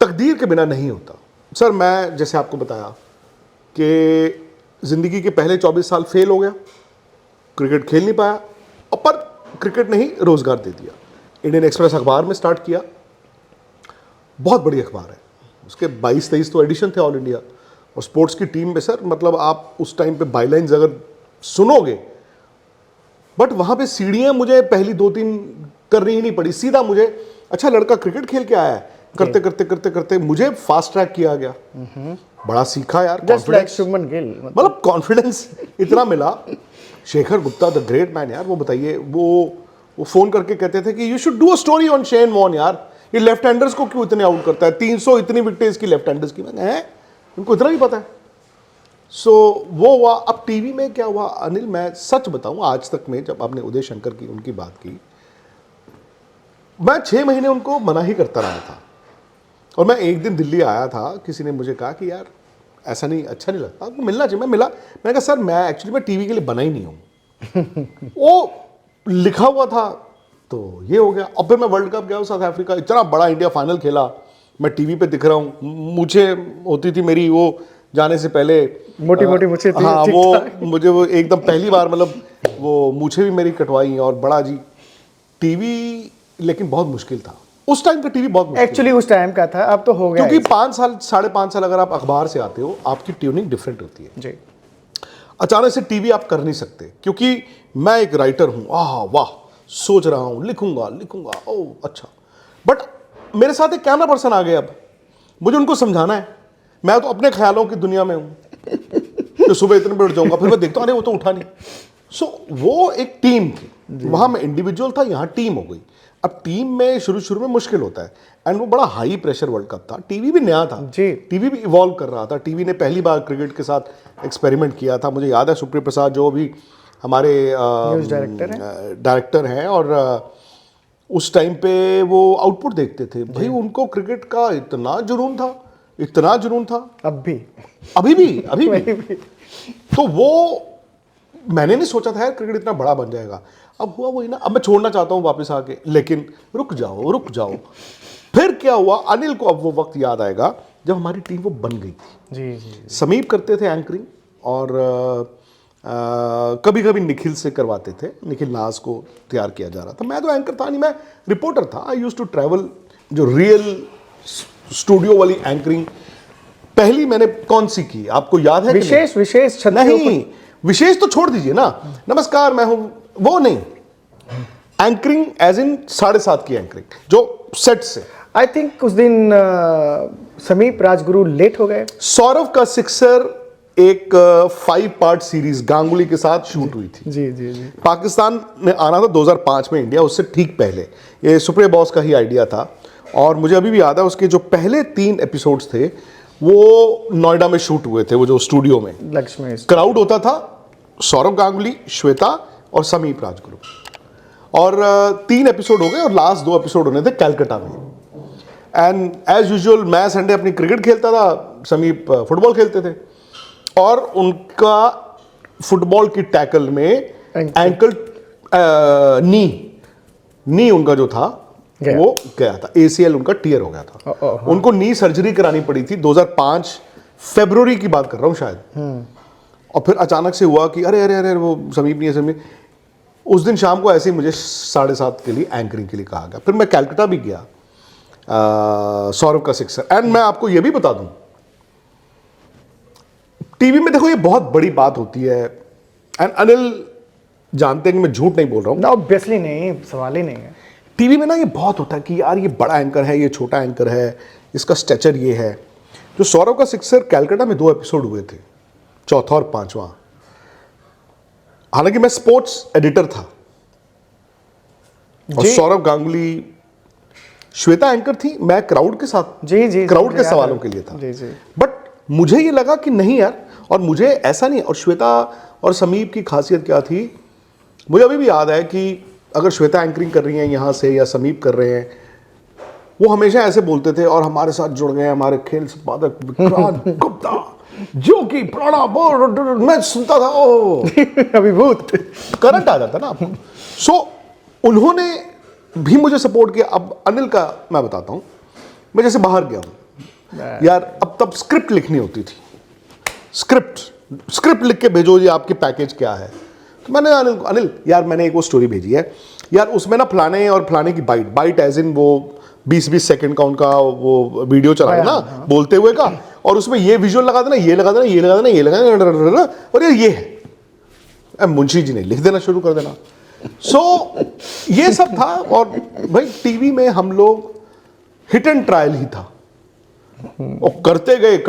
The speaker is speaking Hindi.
तकदीर के बिना नहीं होता। सर मैं जैसे आपको बताया कि ज़िंदगी के पहले 24 साल फेल हो गया, क्रिकेट खेल नहीं पाया, और पर क्रिकेट ने ही रोज़गार दे दिया। इंडियन एक्सप्रेस अखबार में स्टार्ट किया, बहुत बड़ी अखबार है, उसके 22-23 तो एडिशन थे ऑल इंडिया, और स्पोर्ट्स की टीम में सर मतलब आप उस टाइम पे बाईलाइंस अगर सुनोगे, बट वहाँ पे सीढ़ियाँ मुझे पहली 2-3 करनी ही नहीं पड़ी, सीधा मुझे अच्छा लड़का क्रिकेट खेल के आया है, करते करते करते करते मुझे फास्ट ट्रैक किया गया, बड़ा सीखा यार, शुभमन गिल मतलब कॉन्फिडेंस इतना मिला। Shekhar Gupta the great man यार, वो बताइए, वो फोन करके कहते थे कि you should do a story on Shane Warne यार, ये लेफ्ट हैंडर्स को क्यों इतने आउट करता है, 300 इतनी विकेट्स की लेफ्ट हैंडर्स की, मैंने है उनको इतना ही पता है। सो वो हुआ। अब टीवी में क्या हुआ अनिल, मैं सच बताऊं, आज तक में जब आपने उदय शंकर की उनकी बात की, मैं 6 महीने उनको मना ही करता रहा था, और मैं एक दिन दिल्ली आया था, किसी ने मुझे कहा कि यार ऐसा नहीं, अच्छा नहीं लगता, आपको मिलना चाहिए। मैं मिला, मैंने कहा सर मैं एक्चुअली मैं टीवी के लिए बना ही नहीं हूँ वो लिखा हुआ था तो ये हो गया। और फिर मैं वर्ल्ड कप गया साउथ अफ्रीका, इतना बड़ा इंडिया फाइनल खेला, मैं टीवी पे दिख रहा हूँ, मुझे होती थी मेरी वो जाने से पहले मोटी मोटी मुझे थी, हाँ वो मुझे वो एकदम पहली बार मतलब वो मुझे भी मेरी कटवाई, और बड़ा जी टीवी, लेकिन बहुत मुश्किल था उस टाइम का टीवी, बहुत मुश्किल एक्चुअली उस टाइम का था, अब तो हो गया, क्योंकि 5 साल 5.5 साल अगर आप अखबार से आते हो, आपकी ट्यूनिंग डिफरेंट होती है जी। अचानक से टीवी आप कर नहीं सकते, क्योंकि मैं एक राइटर हूं, वाह सोच रहा हूं, लिखूंगा ओह अच्छा, बट मेरे साथ एक कैमरा पर्सन आ गए, अब मुझे उनको समझाना है, मैं तो अपने ख्यालों की दुनिया में हूं तो सुबह इतने बजे उठ जाऊंगा, फिर मैं देखता हूं अरे वो तो उठा नहीं। सो वो एक टीम थी, वहां मैं इंडिविजुअल था, यहां टीम हो गई। अब टीम में शुरू में मुश्किल होता है, एंड वो बड़ा हाई प्रेशर वर्ल्ड कप था, टीवी भी नया था जी, टीवी भी इवॉल्व कर रहा था, टीवी ने पहली बार क्रिकेट के साथ एक्सपेरिमेंट किया था। मुझे याद है सुप्रिया प्रसाद जो भी हमारे न्यूज़ डायरेक्टर हैं, और उस टाइम पे वो आउटपुट देखते थे भाई, उनको क्रिकेट का इतना जुनून था, अभी भी। तो वो मैंने नहीं सोचा था यार क्रिकेट इतना बड़ा बन जाएगा, अब हुआ वही ना, अब मैं छोड़ना चाहता हूँ वापस आके, लेकिन रुक जाओ। फिर क्या हुआ अनिल को, अब वो वक्त याद आएगा जब हमारी टीम वो बन गई थी। जी। समीप करते थे एंकरिंग, और कभी कभी निखिल से करवाते थे, निखिल नाज को तैयार किया जा रहा था, मैं तो एंकर था नहीं, मैं रिपोर्टर था। आई यूज्ड टू ट्रैवल, जो रियल स्टूडियो वाली एंकरिंग पहली मैंने कौन सी की आपको याद है? विशेष नहीं, विशेष तो छोड़ दीजिए ना, नमस्कार मैं हूं, वो नहीं, एंकरिंग एज इन 7:30 की एंकरिंग जो सेट से। आई थिंक उस दिन समीप राजगुरु लेट हो गए। सौरव का सिक्सर एक 5 पार्ट सीरीज गांगुली के साथ शूट हुई थी। जी। पाकिस्तान में आना था 2005 में इंडिया, उससे ठीक पहले, ये सुप्रिया बॉस का ही आइडिया था, और मुझे अभी भी याद है उसके जो पहले 3 एपिसोड्स थे वो नोएडा में शूट हुए थे, वो जो स्टूडियो में लक्ष्मी क्राउड होता था, सौरव गांगुली, श्वेता और समीप राजगुरु, और 3 एपिसोड हो गए, और लास्ट 2 एपिसोड होने थे कैलकाटा में। एंड एज यूजुअल मैं संडे अपनी क्रिकेट खेलता था, समीप फुटबॉल खेलते थे, और उनका फुटबॉल की टैकल में एंकल नी उनका जो था वो गया था, ACL उनका टीयर हो गया था, उनको नी सर्जरी करानी पड़ी थी, 2005 फरवरी की बात कर रहा हूँ शायद। और फिर अचानक से हुआ कि अरे वो समीप नहीं है, समीप। उस दिन शाम को ऐसे ही मुझे 7:30 के लिए एंकरिंग के लिए कहा गया, फिर मैं कैलकाटा भी गया, सौरव का सिक्सर। एंड मैं आपको ये भी बता दूं, टीवी में देखो ये बहुत बड़ी बात होती है, एंड अनिल जानते हैं कि मैं झूठ नहीं बोल रहा हूं, ऑब्वियसली नहीं, सवाल ही नहीं है। टीवी में ना ये बहुत होता है कि यार ये बड़ा एंकर है, ये छोटा एंकर है, इसका स्ट्रेचर ये है। जो सौरव का सिक्सर कैलकाटा में 2 एपिसोड हुए थे, चौथा और 5वां, हालांकि मैं स्पोर्ट्स एडिटर था, और सौरव गांगुली, श्वेता एंकर थी, मैं क्राउड के साथ, जी क्राउड के सवालों के लिए था। जी। बट मुझे ये लगा कि नहीं यार, और मुझे ऐसा नहीं, और श्वेता और समीप की खासियत क्या थी, मुझे अभी भी याद है कि अगर श्वेता एंकरिंग कर रही हैं यहाँ से या समीप कर रहे हैं, वो हमेशा ऐसे बोलते थे, और हमारे साथ जुड़ गए हमारे खेल संपादक विक्रांत गुप्ता, जो कि पुराना मैं सुनता था, ओ अभिभूत करंट आ जाता ना आपको। सो उन्होंने भी मुझे सपोर्ट किया। अब अनिल का मैं बताता हूँ, मैं जैसे बाहर गया हूँ, यार अब तब स्क्रिप्ट लिखनी होती थी, स्क्रिप्ट लिख के भेजो जी आपकी पैकेज क्या है। तो मैंने अनिल यार मैंने एक वो स्टोरी भेजी है यार, उसमें ना फलाने और फलाने की बाइट एज इन वो 20-20 सेकंड का उनका वो वीडियो चला है ना बोलते हुए का, और उसमें ये विजुअल लगा देना, ये लगा देना, ये लगा देना, ये लगा देना, और यार ये है मुंशी जी ने लिख देना शुरू कर देना। ये सब था। और भाई टीवी में हम लोग हिट एंड ट्रायल ही था, और करते गए।